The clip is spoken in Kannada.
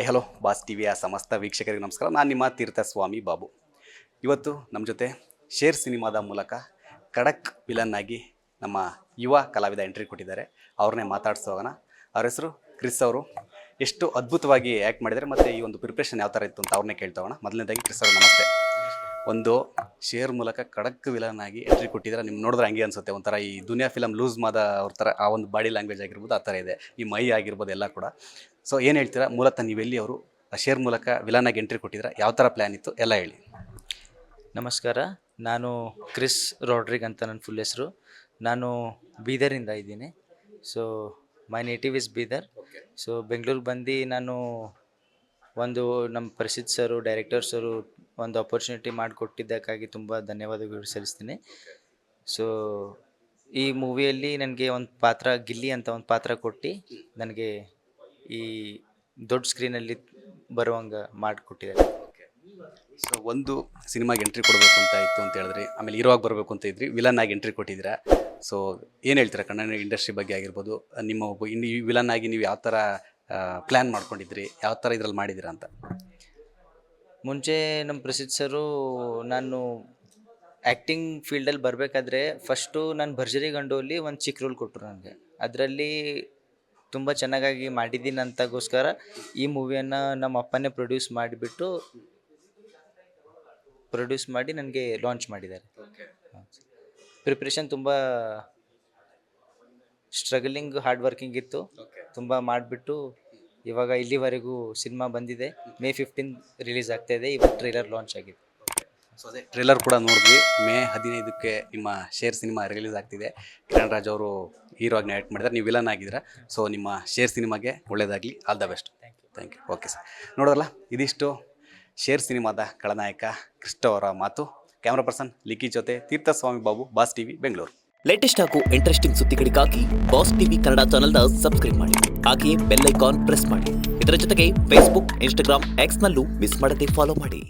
ಹಲೋ ಬಾಸ್ ಟಿವಿಯ ಸಮಸ್ತ ವೀಕ್ಷಕರಿಗೆ ನಮಸ್ಕಾರ. ನಾನು ನಿಮ್ಮ ತೀರ್ಥಸ್ವಾಮಿ ಬಾಬು. ಇವತ್ತು ನಮ್ಮ ಜೊತೆ ಶೇರ್ ಸಿನಿಮಾದ ಮೂಲಕ ಖಡಕ್ ವಿಲನ್ ಆಗಿ ನಮ್ಮ ಯುವ ಕಲಾವಿದ ಎಂಟ್ರಿ ಕೊಟ್ಟಿದ್ದಾರೆ. ಅವ್ರನ್ನೇ ಮಾತಾಡ್ಸೋಣ. ಅವ್ರ ಹೆಸರು ಕ್ರಿಸ್ ಅವರು. ಎಷ್ಟು ಅದ್ಭುತವಾಗಿ ಆ್ಯಕ್ಟ್ ಮಾಡಿದ್ದಾರೆ ಮತ್ತು ಈ ಒಂದು ಪ್ರಿಪ್ರೇಷನ್ ಯಾವ ಥರ ಇತ್ತು ಅಂತ ಅವ್ರನ್ನೇ ಕೇಳ್ತೋಣ. ಮೊದಲನೇದಾಗಿ ಕ್ರಿಸ್ ಅವರು ನಮಸ್ತೆ. ಒಂದು ಶೇರ್ ಮೂಲಕ ಖಡಕ್ ವಿಲನ್ ಆಗಿ ಎಂಟ್ರಿ ಕೊಟ್ಟಿದ್ದಾರೆ. ನಿಮ್ಗೆ ನೋಡಿದ್ರೆ ಹಂಗೆ ಅನಿಸುತ್ತೆ, ಒಂಥರ ಈ ದುನಿಯಾ ಫಿಲಮ್ ಲೂಸ್ ಮಾದ ಅವ್ರ ಥರ ಆ ಒಂದು ಬಾಡಿ ಲ್ಯಾಂಗ್ವೇಜ್ ಆಗಿರ್ಬೋದು, ಆ ಥರ ಇದೆ. ಈ ಮೈ ಆಗಿರ್ಬೋದು ಎಲ್ಲ ಕೂಡ. ಸೊ ಏನು ಹೇಳ್ತೀರಾ, ಮೂಲತಃ ನೀವೆಲ್ಲಿ ಅವರು ಶೇರ್ ಮೂಲಕ ವಿಲನ್ ಆಗಿ ಎಂಟ್ರಿ ಕೊಟ್ಟಿದ್ದೀರಾ, ಯಾವ ಥರ ಪ್ಲ್ಯಾನ್ ಇತ್ತು ಎಲ್ಲ ಹೇಳಿ. ನಮಸ್ಕಾರ, ನಾನು ಕ್ರಿಸ್ ರಾಡ್ರಿಗ್ ಅಂತ ನನ್ನ ಫುಲ್ ಹೆಸರು. ನಾನು ಬೀದರಿಂದ ಇದ್ದೀನಿ. So my native is Bidar. So ಬೆಂಗಳೂರಿಗೆ ಬಂದು ನಾನು ಒಂದು ನಮ್ಮ ಪ್ರಸಿದ್ಧ ಸರು, ಡೈರೆಕ್ಟರ್ ಸರು ಒಂದು ಅಪರ್ಚುನಿಟಿ ಮಾಡಿಕೊಟ್ಟಿದ್ದಕ್ಕಾಗಿ ತುಂಬ ಧನ್ಯವಾದಗಳು ಸಲ್ಲಿಸ್ತೀನಿ. ಸೊ ಈ ಮೂವಿಯಲ್ಲಿ ನನಗೆ ಒಂದು ಪಾತ್ರ, ಗಿಲ್ಲಿ ಅಂತ ಒಂದು ಪಾತ್ರ ಕೊಟ್ಟು ನನಗೆ ಈ ದೊಡ್ಡ ಸ್ಕ್ರೀನಲ್ಲಿ ಬರುವಂಗೆ ಮಾಡಿಕೊಟ್ಟಿದ್ದಾರೆ. ಸೊ ಒಂದು ಸಿನಿಮಾಗೆ ಎಂಟ್ರಿ ಕೊಡಬೇಕು ಅಂತ ಇತ್ತು ಅಂತ ಹೇಳಿದ್ರಿ, ಆಮೇಲೆ ಹೀರೋವಾಗಿ ಬರಬೇಕು ಅಂತ ಇದ್ರಿ, ವಿಲನ್ ಆಗಿ ಎಂಟ್ರಿ ಕೊಟ್ಟಿದ್ದೀರಾ. ಸೊ ಏನು ಹೇಳ್ತೀರಾ ಕನ್ನಡ ಇಂಡಸ್ಟ್ರಿ ಬಗ್ಗೆ ಆಗಿರ್ಬೋದು, ನಿಮ್ಮ ಒಬ್ಬ ಈ ವಿಲನ್ ಆಗಿ ನೀವು ಯಾವ ಥರ ಪ್ಲ್ಯಾನ್ ಮಾಡ್ಕೊಂಡಿದ್ರಿ, ಯಾವ ಥರ ಇದ್ರಲ್ಲಿ ಮಾಡಿದ್ದೀರಾ ಅಂತ? ಮುಂಚೆ ನಮ್ಮ ಪ್ರಸಿದ್ಧ ಸರು, ನಾನು ಆ್ಯಕ್ಟಿಂಗ್ ಫೀಲ್ಡಲ್ಲಿ ಬರಬೇಕಾದ್ರೆ ಫಸ್ಟು ನಾನು ಭರ್ಜರಿ ಗಂಡೋಲಿ ಒಂದು ಚಿಕ್ಕ ರೋಲ್ ಕೊಟ್ಟರು ನನಗೆ. ಅದರಲ್ಲಿ ತುಂಬ ಚೆನ್ನಾಗಿ ಮಾಡಿದ್ದೀನಿ ಅಂತಾಗೋಸ್ಕರ ಈ ಮೂವಿಯನ್ನು ನಮ್ಮ ಅಪ್ಪನೇ ಪ್ರೊಡ್ಯೂಸ್ ಮಾಡಿ ನನಗೆ ಲಾಂಚ್ ಮಾಡಿದ್ದಾರೆ. ಪ್ರಿಪ್ರೇಷನ್ ತುಂಬ ಸ್ಟ್ರಗಲಿಂಗ್, ಹಾರ್ಡ್ ವರ್ಕಿಂಗ್ ಇತ್ತು. ತುಂಬ ಮಾಡಿಬಿಟ್ಟು ಇವಾಗ ಇಲ್ಲಿವರೆಗೂ ಸಿನಿಮಾ ಬಂದಿದೆ. ಮೇ 15 ರಿಲೀಸ್ ಆಗ್ತಾಯಿದೆ. ಇವತ್ತು ಟ್ರೈಲರ್ ಲಾಂಚ್ ಆಗಿದೆ. ಸೊ ಅದೇ ಟ್ರೇಲರ್ ಕೂಡ ನೋಡಿದ್ವಿ. ಮೇ 15ಕ್ಕೆ ನಿಮ್ಮ ಶೇರ್ ಸಿನಿಮಾ ರಿಲೀಸ್ ಆಗ್ತಿದೆ. ಕಿರಣ್ ರಾಜ್ ಅವರು ಹೀರೋ ಆಗಿ ಆ್ಯಕ್ಟ್ ಮಾಡಿದ್ದಾರೆ, ನೀವು ವಿಲನ್ ಆಗಿದ್ದೀರಾ. ಸೊ ನಿಮ್ಮ ಶೇರ್ ಸಿನಿಮಾಗೆ ಒಳ್ಳೆಯದಾಗಲಿ, all the best. Thank you. Okay sir, ನೋಡೋಲ್ಲ, ಇದಿಷ್ಟು ಶೇರ್ ಸಿನಿಮಾದ ಖಳನಾಯಕ ಕ್ರಿಸ್ ಅವರ ಮಾತು. ಕ್ಯಾಮ್ರಾ ಪರ್ಸನ್ ಲಿಕ್ಕಿ ಜೊತೆ Theerthaswamy Babu, Boss TV Bengaluru. Latest ಹಾಗೂ ಇಂಟ್ರೆಸ್ಟಿಂಗ್ ಸುದ್ದಿಗಳಿಗಾಗಿ ಬಾಸ್ ಟಿವಿ ಕನ್ನಡ ಚಾನೆಲ್ನ ಸಬ್ಸ್ಕ್ರೈಬ್ ಮಾಡಿ. ಹಾಗೆಯೇ ಬೆಲ್ ಐಕಾನ್ ಪ್ರೆಸ್ ಮಾಡಿ. ಇದರ ಜೊತೆಗೆ ಫೇಸ್ಬುಕ್, ಇನ್ಸ್ಟಾಗ್ರಾಮ್, ಎಕ್ಸ್ನಲ್ಲೂ ಮಿಸ್ ಮಾಡದೆ ಫಾಲೋ ಮಾಡಿ.